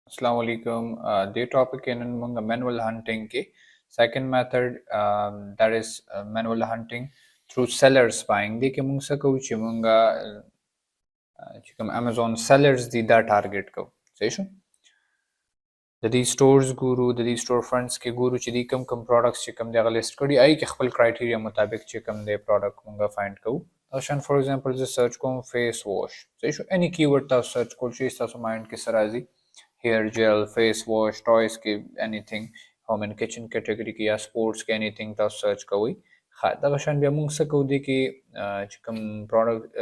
Assalamu alaikum. The topic in manual hunting ke second method that is manual hunting through sellers buying. देखिए मुंग सको चिमुंगा चिकम Amazon sellers दी दा target को सही शो د دې stores ګورو د دې store fronts کې ګورو چې دې کم products چې کم دغه list کړي آی کې خپل criteria مطابق چې کم دی product مونږه find کوو عشان for example زه search کوم face wash صحیح شو any keyword تاسو search کول شي تاسو mind کې سره راځي hair gel face wash toys کې anything home and kitchen category کې یا sports کې anything تاسو search کوئ دا شان بیا موږ څه کوو دي کې چې کوم product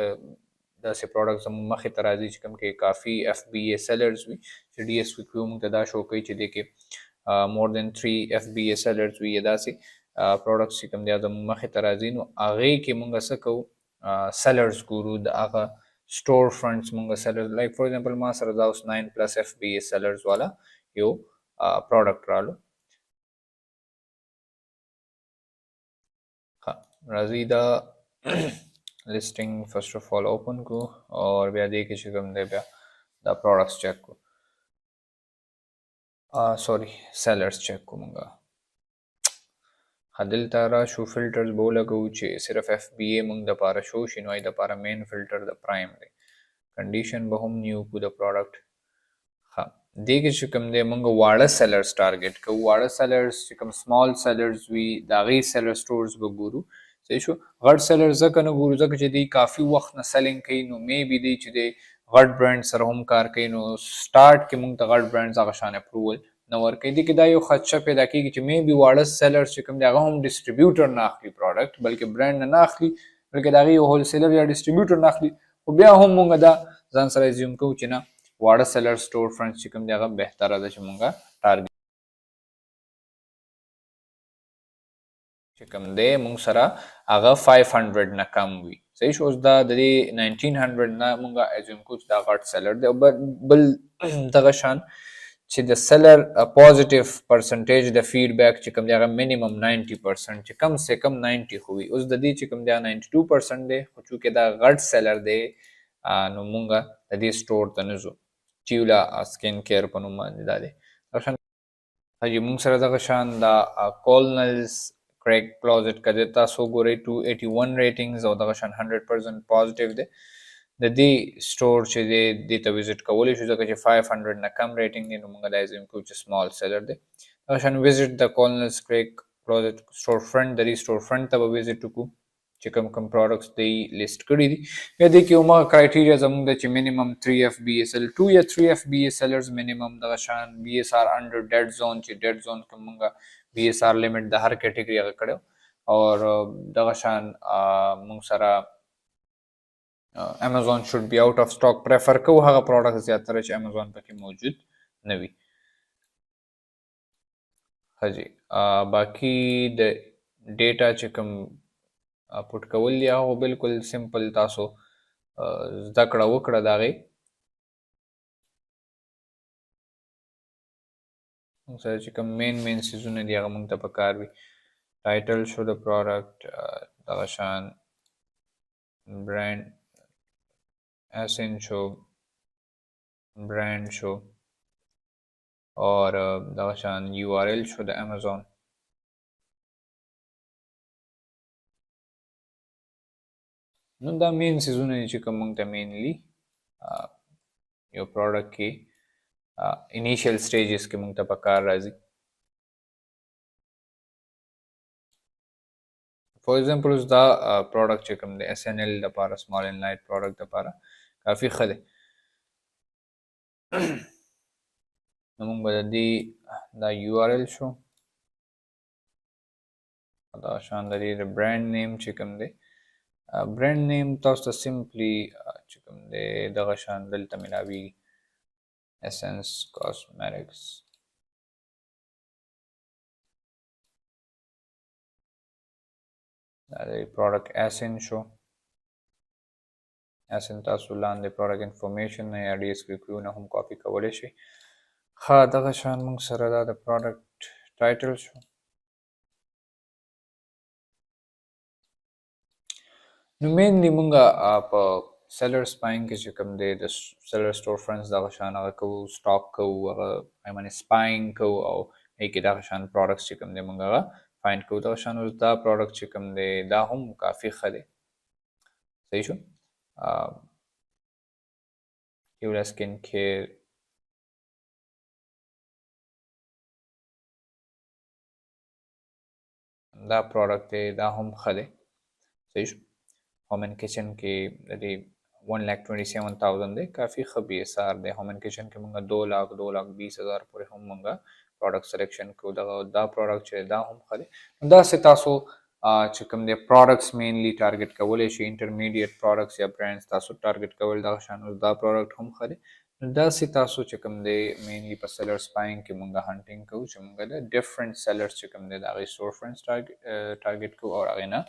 داسې پروډکټ زموږ مخې ته راځي چې کوم کې کافي FBA سیلرز وي چې DSP کیو موږ ته دا شو کوي چې دې کې more than 3 FBA سیلرز وي یا داسې پروډکټس چې کوم دی زموږ مخې ته راځي نو هغې کې موږ څه کوو سیلرز ګورو د هغه سټور فرنټس موږ سیلرز لایک فور ایگزامپل ما سره دا اوس 9+ FBA سیلرز والا یو پروډکټ رالو راځي دا listing first of all open کو اور بیا دې کې چې کوم دی بیا دا products check کو sorry sellers check کو مونږه دلته را شو filters به ولګو چې صرف FBA مونږ د پاره شو شي نو د پاره main filter د prime دی condition به هم new کو د product دې کې چې کوم دی مونږ واړه sellers target کو واړه sellers چې کوم small sellers وي دا غي seller stores به ګورو صحیح شو غټ سیلر ځکه نه ګورو ځکه چې دی کافي وخت نه سیلینګ کوي نو می بي دی چې دی غټ برانډ سره هم کار کوي نو سٹارټ کې موږ ته غټ برانډز هغه شان اپروول نه ورکوي دي کې دا یو خدشه پیدا کیږي چې می بي واړه سیلر چې کوم دی هغه هم ډسټریبیوټر نه اخلي پروډکټ بلکې برانډ نه اخلي بلکې دا یو هول سیلر یا ډسټریبیوټر نه اخلي خو بیا هم موږ دا ځان سره زیوم کوو چې نه واړه سیلر سٹور فرنټ چې کوم دی هغه بهتره ده چې موږ ټارګټ چې کوم دی مونږ سره هغه 500 نه کم وي صحیح شو اوس دا د دې 1900 نه مونږه ازوم کوو چې دا غټ سیلر دی بل دغه شان چې د سیلر پوزټیو پرسنټیج د فیډبیک چې کوم دی هغه مینیمم 90% چې کم سے کم 90 خو وي اوس د دې چې کوم دی 92% دی خو چې دا غټ سیلر دی نو مونږه د دې سٹور ته نه ځو چیولا سکین کیر په نوم باندې دا دی دغه شان هغه مونږ سره دغه شان دا کولنلز Craig Closet کده تاسو ګورئ 281 ریټینګز او دغه شان 100% پوزټیو دی د دې سٹور چې دی د ته وزټ کولی شو ځکه چې 500 نه کم ریټینګ دی نو موږ دا زم کوو چې سمال سیلر دی دغه شان وزټ د کولنلز Craig Closet سٹور فرنٹ د دې سٹور فرنٹ ته وزټ وکړو چې کوم پروډکټس دی لیست کړی دي یا د کې اومه کرایټیریا زموږ د چې مینیمم 3 FBA سیل 2 یا 3 FBA سیلرز مینیمم دغه شان BSR انډر ډیډ زون چې ډیډ زون کوم موږ BSR لیمټ د هر کیټګوري هغه کړو اور دغه شان موږ سره Amazon should be out of stock prefer کو هغه پروډکټ زیاتره چې Amazon پکې موجود نه وي حجی باقی د ډیټا چې کوم پټ کول یا هو بالکل سمپل تاسو زده کړه وکړه دا غي سره چې کوم مین سیزونه دی هغه موږ ته پکار وي ټایټل شو د پروډکټ دغه شان برانډ اسن شو برانډ شو اور دغه شان URL شو د Amazon نو دا مین سیزونه چې کوم موږ ته مینلی یو پروډکټ کې انیشل سټیجز کې موږ ته پکار راځي فور ایگزامپل اوس دا پروډکټ چې کوم دی SNL لپاره سمال اینڈ لایټ پروډکټ لپاره کافي ښه دی نو موږ به د دې دا URL شو دا شان د دې برانډ نیم چې کوم دی برانډ نیم تاسو ته سمپلی چې کوم دی دغه شان دلته ملاوي Essence Cosmetics دا د پروډکټ اسن شو اسن تاسو لاندې پروډکټ انفارمیشن یا DSP نه هم کاپی کولی شئ ها دغه شان موږ سره دا د پروډکټ ټایټل شو نو مینلی مونږه په seller spying کې چې کوم دی د seller storefronts دغه شان هغه کوو سټاک کوو هغه معنی spying کوو او هغې کې دغه شان products چې کوم دی موږ هغه find کوو دغه شان اوس دا product چې کوم دی دا هم کافي ښه دی صحیح شو Eula Skin Care دا product دی دا هم ښه دی صحیح شو home and kitchen کې د دې 1,27,000 دی کافي ښه BSR دی home and kitchen کې موږ 2,20,000 پورې هم موږ product selection کوو دا product چې دا هم ښه دی داسې تاسو چې کوم دی products mainly target کولی شي intermediate products یا brands تاسو target کول دغه شان دا product هم ښه دی داسې تاسو چې کوم دی mainly په seller spying کې موږ hunting کوو چې موږ د different sellers چې کوم دی د هغې storefronts target کوو او هغې نه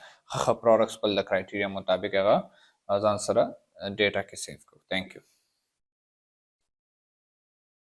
ښه products خپل د criteria مطابق هغه ځان سره ډیټا کې سیو کوو thank you